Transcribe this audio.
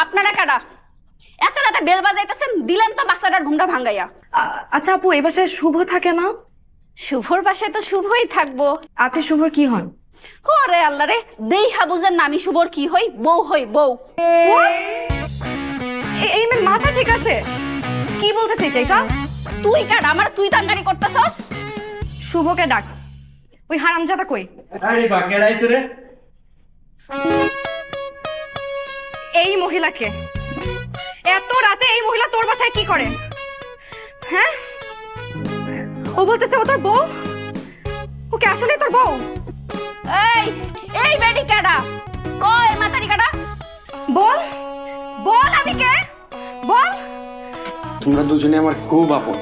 আপনারা কারা? এত রাতে বেল বাজাইতেছেন, দিলেন তো বাচ্চাটার ঘুমটা ভাঙ্গাইয়া। আচ্ছা আপু, এই বাসায় শুভ থাকে না? শুভর বাসায় তো শুভই থাকবো। আপনি শুভর কি হন? ওরে আল্লাহ রে, দেইহা বুঝেন না আমি শুভর কি হই? বউ হই, বউ। What? এই মেয়ের মাথা ঠিক আছে? কি বলতেছিস এইসব? তুই কার? আমার তুই তাঙ্গারি করতেছস? শুভকে ডাক। ওই হারামজাদা কই? আরে বা কেডাইছে রে? এই মহিলাকে এত রাতে এই মহিলা তোর বাসায় কি করে? হ্যাঁ, ও বলতেছে ও তোর বউ। ওকে আসলে তোর বউ? এই এই বেডি কাডা? কয় মাতারি কাডা? বল বল, আমি কে? বল। তোমরা দুজনে আমার খুব আপন।